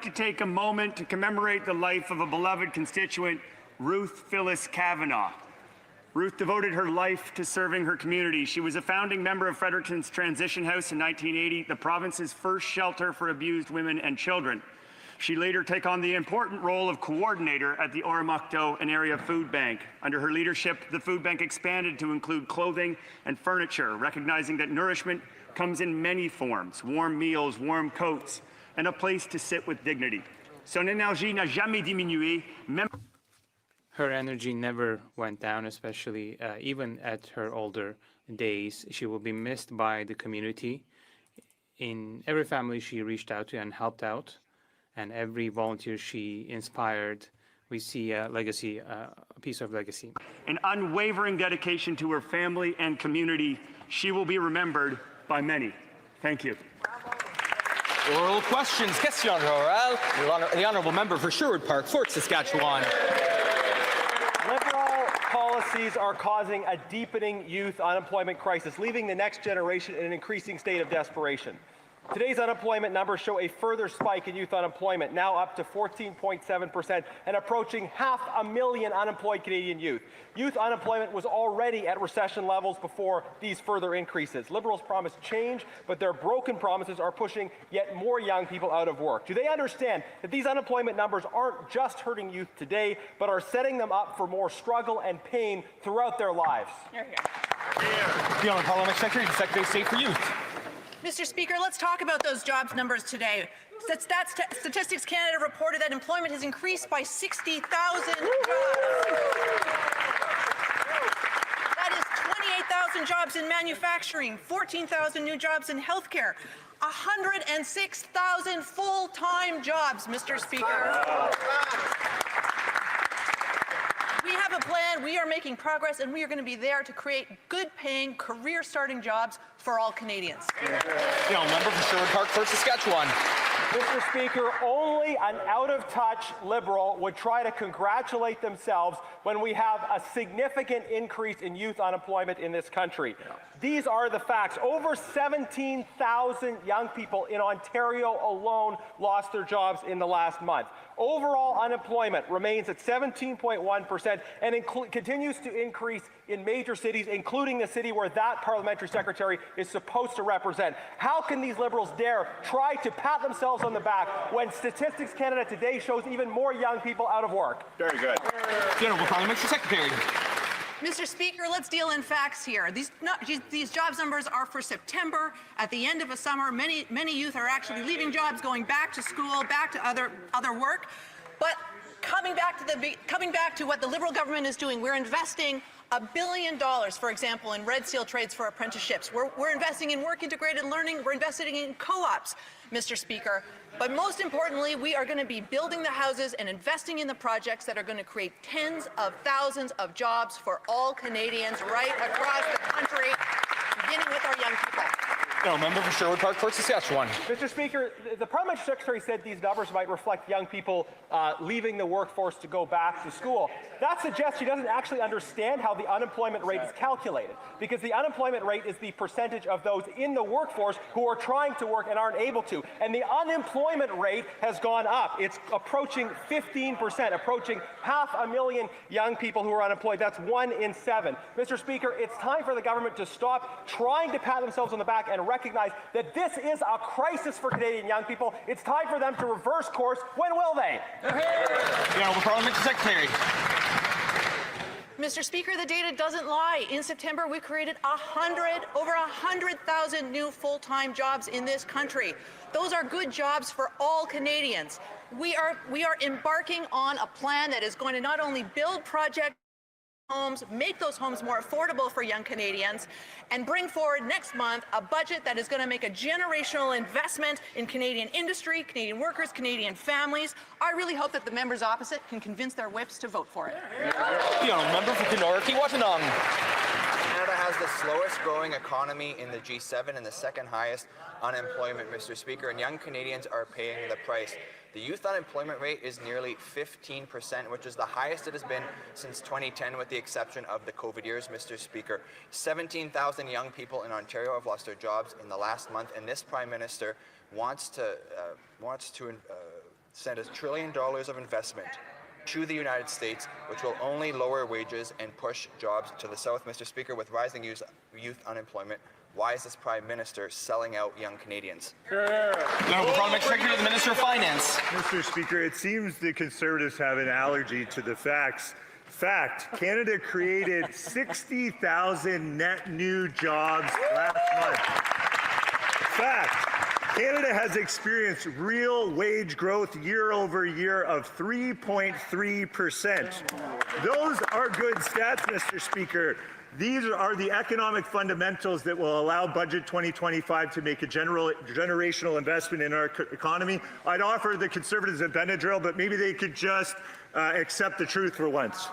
to take a moment to commemorate the life of a beloved constituent, Ruth Phyllis Kavanagh. Ruth devoted her life to serving her community. She was a founding member of Fredericton's Transition House in 1980, the province's first shelter for abused women and children. She later took on the important role of coordinator at the Oromocto and Area Food Bank. Under her leadership, the food bank expanded to include clothing and furniture, recognizing that nourishment comes in many forms: warm meals, warm coats, and a place to sit with dignity. Son énergie n'a jamais diminué, même Her energy never went down, especially even at her older days. She will be missed by the community. In every family she reached out to and helped out, and every volunteer she inspired, we see a legacy, a piece of legacy. An unwavering dedication to her family and community. She will be remembered by many. Thank you. Oral questions. Question orale. The honourable member for Sherwood Park, Fort Saskatchewan. Liberal policies are causing a deepening youth unemployment crisis, leaving the next generation in an increasing state of desperation. Today's unemployment numbers show a further spike in youth unemployment, now up to 14.7% and approaching 500,000 unemployed Canadian youth. Youth unemployment was already at recession levels before these further increases. Liberals promise change, but their broken promises are pushing yet more young people out of work. Do they understand that these unemployment numbers aren't just hurting youth today, but are setting them up for more struggle and pain throughout their lives? The Honourable Parliamentary Secretary, the Secretary of State for Youth. Mr. Speaker, let's talk about those jobs numbers today. Statistics Canada reported that employment has increased by 60,000 jobs. That is 28,000 jobs in manufacturing, 14,000 new jobs in healthcare, 106,000 full-time jobs, Mr. Speaker. We have a plan, we are making progress, and we are going to be there to create good-paying, career-starting jobs for all Canadians. The honourable member for Sherwood Park, Fort Saskatchewan. Mr. Speaker, only an out-of-touch Liberal would try to congratulate themselves when we have a significant increase in youth unemployment in this country. These are the facts. Over 17,000 young people in Ontario alone lost their jobs in the last month. Overall unemployment remains at 17.1% and continues to increase in major cities, including the city where that parliamentary secretary is supposed to represent. How can these Liberals dare try to pat themselves on the back when Statistics Canada today shows even more young people out of work? Very good. The Honourable Parliamentary Secretary. Mr. Speaker, let's deal in facts here. These jobs numbers are for September. At the end of a summer, many youth are actually leaving jobs, going back to school, back to other work. But coming back to what the Liberal government is doing, we're investing $1 billion, for example, in Red Seal trades for apprenticeships. We're investing in work-integrated learning. We're investing in co-ops, Mr. Speaker. But most importantly, we are going to be building the houses and investing in the projects that are going to create tens of thousands of jobs for all Canadians right across the country, beginning with our young people. No, member for Sherwood Park, Fort Saskatchewan. Mr. Speaker, the Parliamentary Secretary said these numbers might reflect young people leaving the workforce to go back to school. That suggests she doesn't actually understand how the unemployment rate is calculated, because the unemployment rate is the percentage of those in the workforce who are trying to work and aren't able to. And the unemployment rate has gone up. It's approaching 15%, approaching 500,000 young people who are unemployed. That's 1 in 7. Mr. Speaker, it's time for the government to stop trying to pat themselves on the back and recognize that this is a crisis for Canadian young people. It's time for them to reverse course. When will they? The Honourable Parliamentary Secretary. Mr. Speaker, the data doesn't lie. In September, we created over 100,000 new full-time jobs in this country. Those are good jobs for all Canadians. We are embarking on a plan that is going to not only build project homes, make those homes more affordable for young Canadians, and bring forward next month a budget that is going to make a generational investment in Canadian industry, Canadian workers, Canadian families. I really hope that the members opposite can convince their whips to vote for it. The honourable member for Kenora-Kiiwaatanong. Canada has the slowest growing economy in the G7 and the second highest unemployment, Mr. Speaker, and young Canadians are paying the price. The youth unemployment rate is nearly 15%, which is the highest it has been since 2010, with the exception of the COVID years, Mr. Speaker. 17,000 young people in Ontario have lost their jobs in the last month, and this Prime Minister wants to send $1 trillion of investment to the United States, which will only lower wages and push jobs to the south. Mr. Speaker, with rising youth unemployment, why is this Prime Minister selling out young Canadians? The Honourable Parliamentary Secretary to the Minister of Finance. Mr. Speaker, it seems the Conservatives have an allergy to the facts. Fact, Canada created 60,000 net new jobs last month. Fact, Canada has experienced real wage growth year over year of 3.3%. Those are good stats, Mr. Speaker. These are the economic fundamentals that will allow Budget 2025 to make a generational investment in our economy. I'd offer the Conservatives a Benadryl, but maybe they could just accept the truth for once.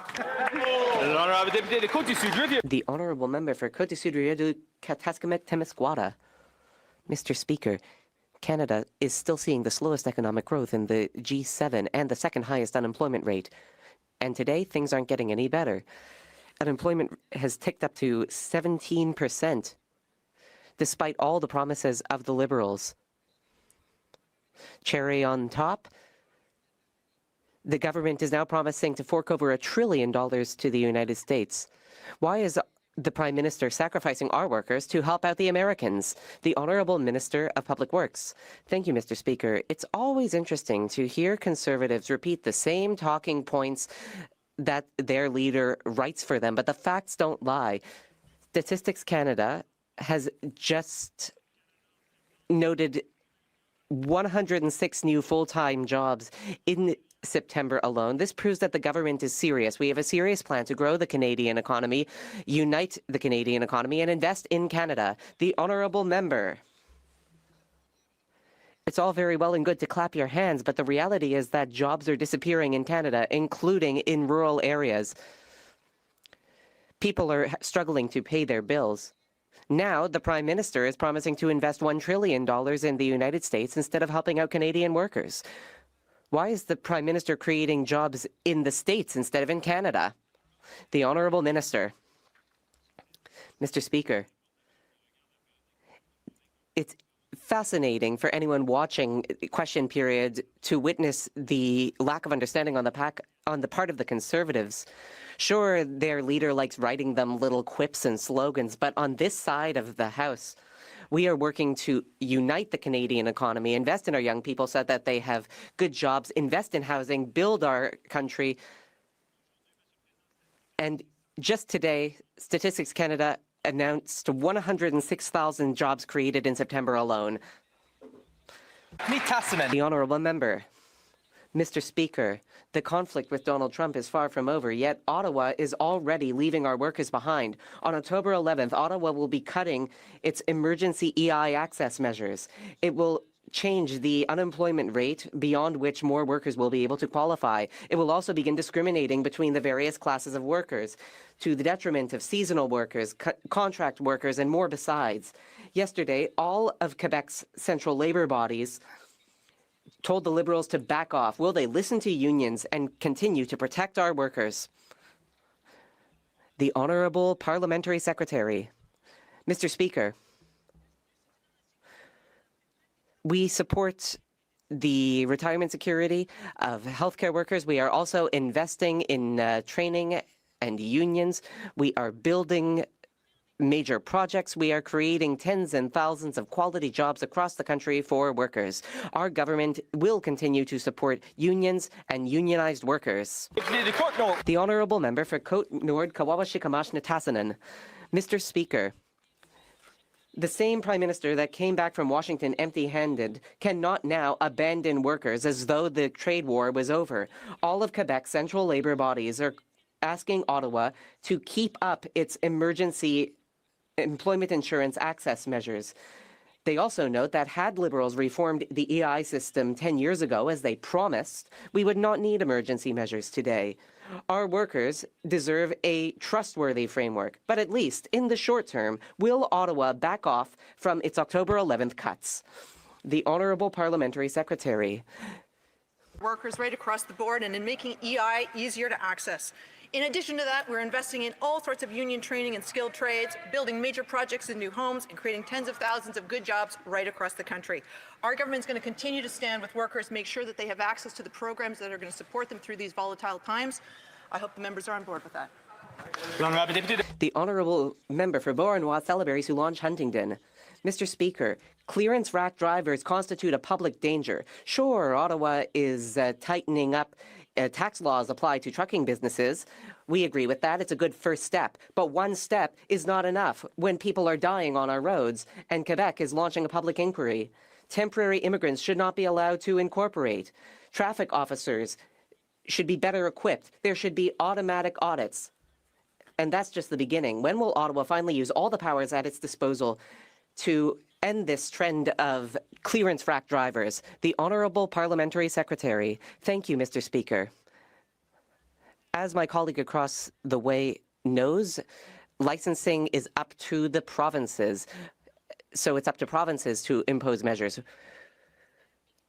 The Honourable Member for Côte-du-Sud-Rivière-du-Kataskamekw-Témiscouata. Mr. Speaker, Canada is still seeing the slowest economic growth in the G7 and the second highest unemployment rate. And today, things aren't getting any better. Unemployment has ticked up to 17%, despite all the promises of the Liberals. Cherry on top, the government is now promising to fork over $1 trillion to the United States. Why is the Prime Minister sacrificing our workers to help out the Americans? The Honourable Minister of Public Works. Thank you, Mr. Speaker. It's always interesting to hear Conservatives repeat the same talking points that their leader writes for them, but the facts don't lie. Statistics Canada has just noted 106 new full-time jobs in September alone. This proves that the government is serious. We have a serious plan to grow the Canadian economy, unite the Canadian economy, and invest in Canada. The Honourable Member. It's all very well and good to clap your hands, but the reality is that jobs are disappearing in Canada, including in rural areas. People are struggling to pay their bills. Now, the Prime Minister is promising to invest $1 trillion in the United States instead of helping out Canadian workers. Why is the Prime Minister creating jobs in the States instead of in Canada? The Honourable Minister. Mr. Speaker, it's fascinating for anyone watching question period to witness the lack of understanding on the part of the Conservatives. Sure, their leader likes writing them little quips and slogans, but on this side of the House, we are working to unite the Canadian economy, invest in our young people so that they have good jobs, invest in housing, build our country. And just today, Statistics Canada announced 106,000 jobs created in September alone. The Honourable Member. Mr. Speaker, the conflict with Donald Trump is far from over, yet Ottawa is already leaving our workers behind. On October 11th, Ottawa will be cutting its emergency EI access measures. It will change the unemployment rate beyond which more workers will be able to qualify. It will also begin discriminating between the various classes of workers, to the detriment of seasonal workers, contract workers, and more besides. Yesterday, all of Quebec's central labour bodies told the Liberals to back off. Will they listen to unions and continue to protect our workers? The Honourable Parliamentary Secretary. Mr. Speaker, we support the retirement security of healthcare workers. We are also investing in training and unions. We are building major projects. We are creating tens and thousands of quality jobs across the country for workers. Our government will continue to support unions and unionized workers. The Honourable Member for Côte Nord, Kawawa-Shikamash-Natasanen. Mr. Speaker, the same Prime Minister that came back from Washington empty-handed cannot now abandon workers as though the trade war was over. All of Quebec's central labour bodies are asking Ottawa to keep up its emergency employment insurance access measures. They also note that had Liberals reformed the EI system 10 years ago, as they promised, we would not need emergency measures today. Our workers deserve a trustworthy framework, but at least in the short term, will Ottawa back off from its October 11th cuts? The Honourable Parliamentary Secretary. workers right across the board and in making EI easier to access. In addition to that, we're investing in all sorts of union training and skilled trades, building major projects in new homes, and creating tens of thousands of good jobs right across the country. Our government's going to continue to stand with workers, make sure that they have access to the programs that are going to support them through these volatile times. I hope the members are on board with that. The Honourable Member for Beauharnois-Celeberry, Soulange Huntingdon. Mr. Speaker, clearance rack drivers constitute a public danger. Sure, Ottawa is tightening up tax laws apply to trucking businesses. We agree with that. It's a good first step. But one step is not enough when people are dying on our roads, and Quebec is launching a public inquiry. Temporary immigrants should not be allowed to incorporate. Traffic officers should be better equipped. There should be automatic audits. And that's just the beginning. When will Ottawa finally use all the powers at its disposal to end this trend of clearance rack drivers? The Honourable Parliamentary Secretary. Thank you, Mr. Speaker. As my colleague across the way knows, licensing is up to the provinces. So it's up to provinces to impose measures.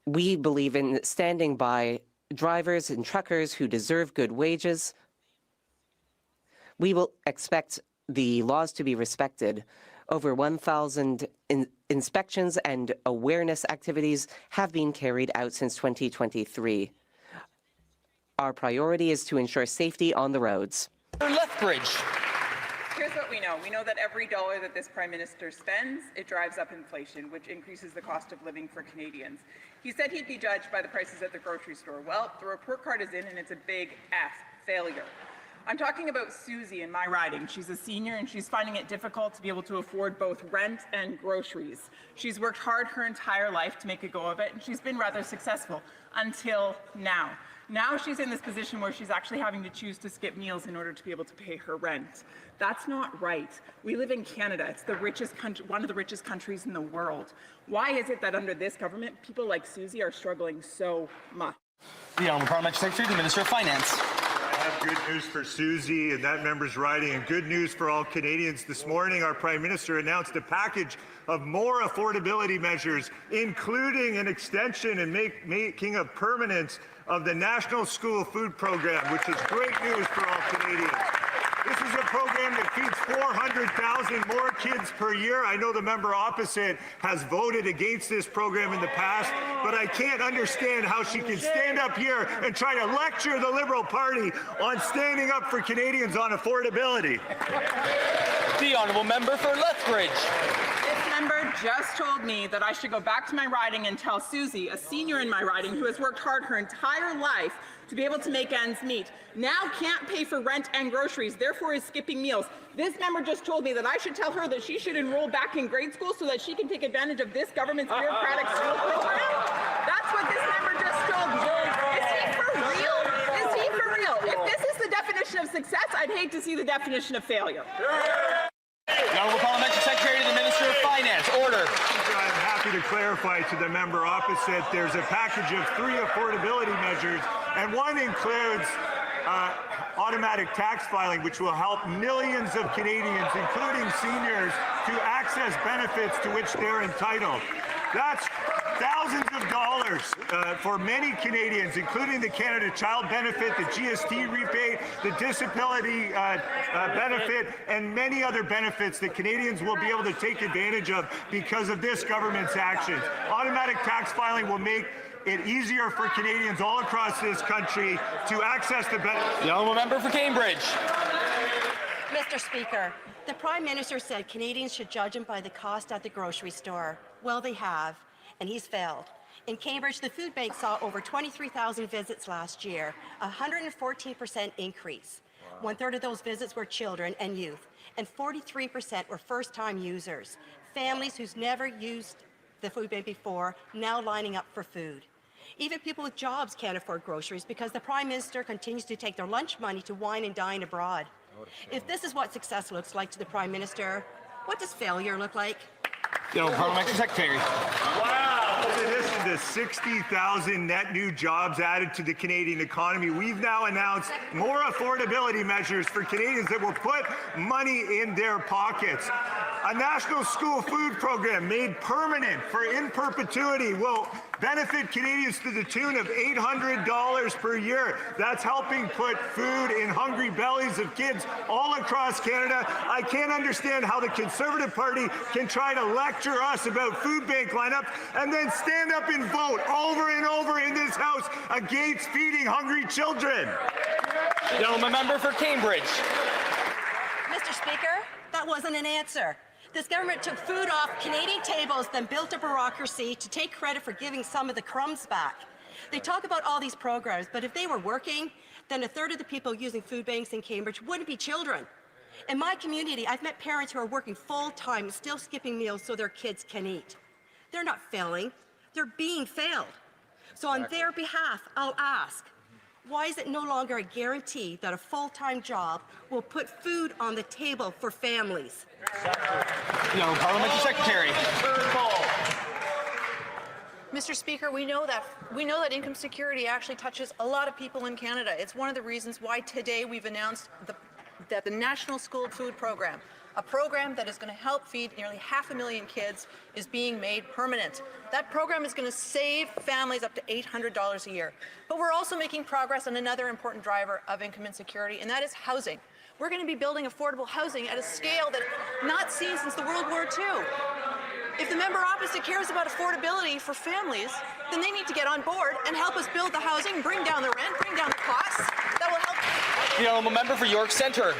We believe in standing by drivers and truckers who deserve good wages. We will expect the laws to be respected. Over 1,000 inspections and awareness activities have been carried out since 2023. Our priority is to ensure safety on the roads. Lethbridge. Here's what we know. We know that every dollar that this Prime Minister spends, it drives up inflation, which increases the cost of living for Canadians. He said he'd be judged by the prices at the grocery store. Well, the report card is in, and it's a big F, failure. I'm talking about Susie in my riding. She's a senior and she's finding it difficult to be able to afford both rent and groceries. She's worked hard her entire life to make a go of it, and she's been rather successful until now. Now she's in this position where she's actually having to choose to skip meals in order to be able to pay her rent. That's not right. We live in Canada. It's the richest country, one of the richest countries in the world. Why is it that under this government, people like Susie are struggling so much? The Honourable Parliamentary Secretary, the Minister of Finance. I have good news for Susie and that member's riding, and good news for all Canadians. This morning, our Prime Minister announced a package of more affordability measures, including an extension and making a permanence of the National School Food Program, which is great news for all Canadians. This is a program that feeds 400,000 more kids per year. I know the member opposite has voted against this program in the past, but I can't understand how she can stand up here and try to lecture the Liberal Party on standing up for Canadians on affordability. The Honourable Member for Lethbridge. This member just told me that I should go back to my riding and tell Susie, a senior in my riding who has worked hard her entire life to be able to make ends meet, now can't pay for rent and groceries, therefore is skipping meals. This member just told me that I should tell her that she should enroll back in grade school so that she can take advantage of this government's bureaucratic school program? That's what this member just told me. Is he for real? Is he for real? If this is the definition of success, I'd hate to see the definition of failure. The Honourable Parliamentary Secretary to the Minister of Finance. Order. I'm happy to clarify to the member opposite, there's a package of 3 affordability measures, and one includes automatic tax filing, which will help millions of Canadians, including seniors, to access benefits to which they're entitled. That's thousands of dollars for many Canadians, including the Canada Child Benefit, the GST rebate, the disability benefit, and many other benefits that Canadians will be able to take advantage of because of this government's actions. Automatic tax filing will make it easier for Canadians all across this country to access the benefits. The Honourable Member for Cambridge. Mr. Speaker, the Prime Minister said Canadians should judge him by the cost at the grocery store. Well, they have, and he's failed. In Cambridge, the food bank saw over 23,000 visits last year, a 114% increase. One-third of those visits were children and youth, and 43% were first-time users, families who's never used the food bank before, now lining up for food. Even people with jobs can't afford groceries because the Prime Minister continues to take their lunch money to wine and dine abroad. If this is what success looks like to the Prime Minister, what does failure look like? The Honourable Parliamentary Secretary. Wow! In addition to 60,000 net new jobs added to the Canadian economy, we've now announced more affordability measures for Canadians that will put money in their pockets. A national school food program made permanent in perpetuity will benefit Canadians to the tune of $800 per year. That's helping put food in hungry bellies of kids all across Canada. I can't understand how the Conservative Party can try to lecture us about food bank lineups and then stand up and vote over and over in this House against feeding hungry children. Gentleman member for Cambridge. Mr. Speaker, that wasn't an answer. This government took food off Canadian tables, then built a bureaucracy to take credit for giving some of the crumbs back. They talk about all these programs, but if they were working, then a third of the people using food banks in Cambridge wouldn't be children. In my community, I've met parents who are working full-time, still skipping meals so their kids can eat. They're not failing, they're being failed. So on their behalf, I'll ask, why is it no longer a guarantee that a full-time job will put food on the table for families? No, Parliamentary Secretary. Mr. Speaker, we know that income security actually touches a lot of people in Canada. It's one of the reasons why today we've announced that the National School Food Program, a program that is going to help feed nearly 500,000 kids, is being made permanent. That program is going to save families up to $800 a year. But we're also making progress on another important driver of income insecurity, and that is housing. We're going to be building affordable housing at a scale that not seen since the World War II. If the member opposite cares about affordability for families, then they need to get on board and help us build the housing, bring down the rent, bring down the costs. That will help. The honourable member for York Centre.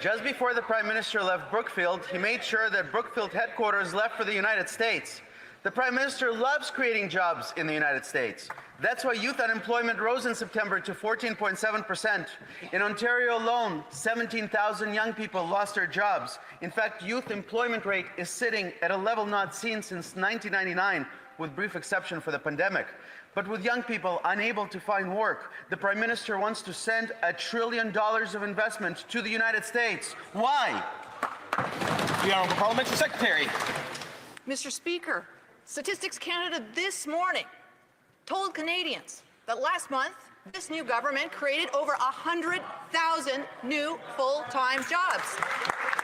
Just before the Prime Minister left Brookfield, he made sure that Brookfield headquarters left for the United States. The Prime Minister loves creating jobs in the United States. That's why youth unemployment rose in September to 14.7%. In Ontario alone, 17,000 young people lost their jobs. In fact, youth employment rate is sitting at a level not seen since 1999, with brief exception for the pandemic. But with young people unable to find work, the Prime Minister wants to send $1 trillion of investment to the United States. Why? The Honourable Parliamentary Secretary. Mr. Speaker, Statistics Canada this morning told Canadians that last month, this new government created over 100,000 new full-time jobs.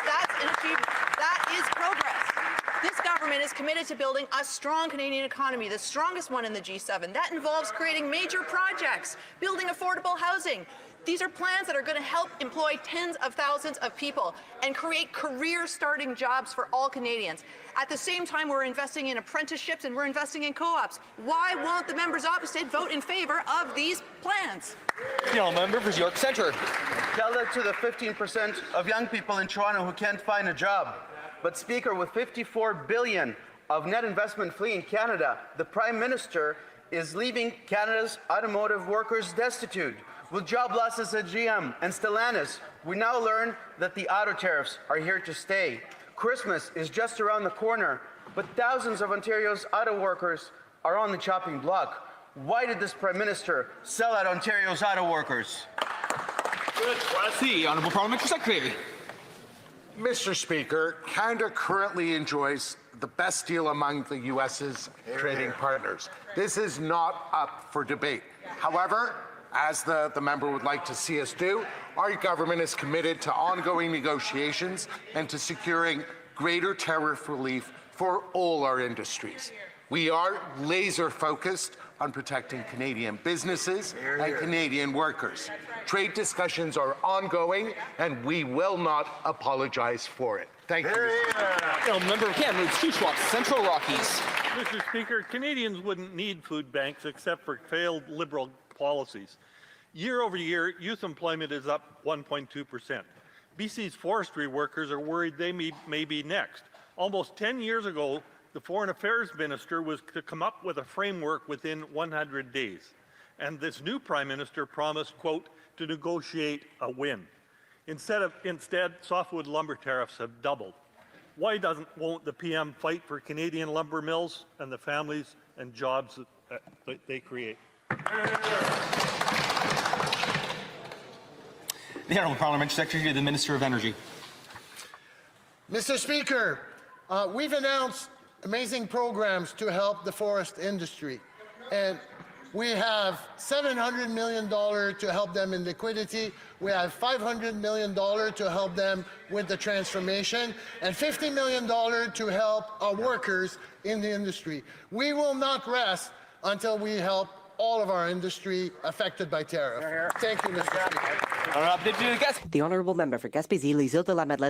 That's an achievement. That is progress. This government is committed to building a strong Canadian economy, the strongest one in the G7. That involves creating major projects, building affordable housing. These are plans that are going to help employ tens of thousands of people and create career-starting jobs for all Canadians. At the same time, we're investing in apprenticeships and we're investing in co-ops. Why won't the members opposite vote in favour of these plans? The member for York Centre. Tell that to the 15% of young people in Toronto who can't find a job. But Speaker, with $54 billion of net investment fleeing Canada, the Prime Minister is leaving Canada's automotive workers destitute. With job losses at GM and Stellantis, we now learn that the auto tariffs are here to stay. Christmas is just around the corner, but thousands of Ontario's auto workers are on the chopping block. Why did this Prime Minister sell out Ontario's auto workers? The Honourable Parliamentary Secretary. Mr. Speaker, Canada currently enjoys the best deal among the U.S.'s trading partners. This is not up for debate. However, as the member would like to see us do, our government is committed to ongoing negotiations and to securing greater tariff relief for all our industries. We are laser focused on protecting Canadian businesses and Canadian workers. Trade discussions are ongoing, and we will not apologize for it. Thank you. Member of Kamloops, Shuswap, Central Rockies. Mr. Speaker, Canadians wouldn't need food banks except for failed Liberal policies. Year over year, youth employment is up 1.2%. BC's forestry workers are worried they may be next. Almost 10 years ago, the Foreign Affairs Minister was to come up with a framework within 100 days. And this new Prime Minister promised, quote, to negotiate a win. Instead, softwood lumber tariffs have doubled. Why won't the PM fight for Canadian lumber mills and the families and jobs that they create? The Honourable Parliamentary Secretary to the Minister of Energy. Mr. Speaker, we've announced amazing programs to help the forest industry. And We have $700 million to help them in liquidity. We have $500 million to help them with the transformation, and $50 million to help our workers in the industry. We will not rest until we help all of our industry affected by tariff. Thank you, Mr. Speaker. The honourable member for Gaspésie, Les Îles de la Madeleine.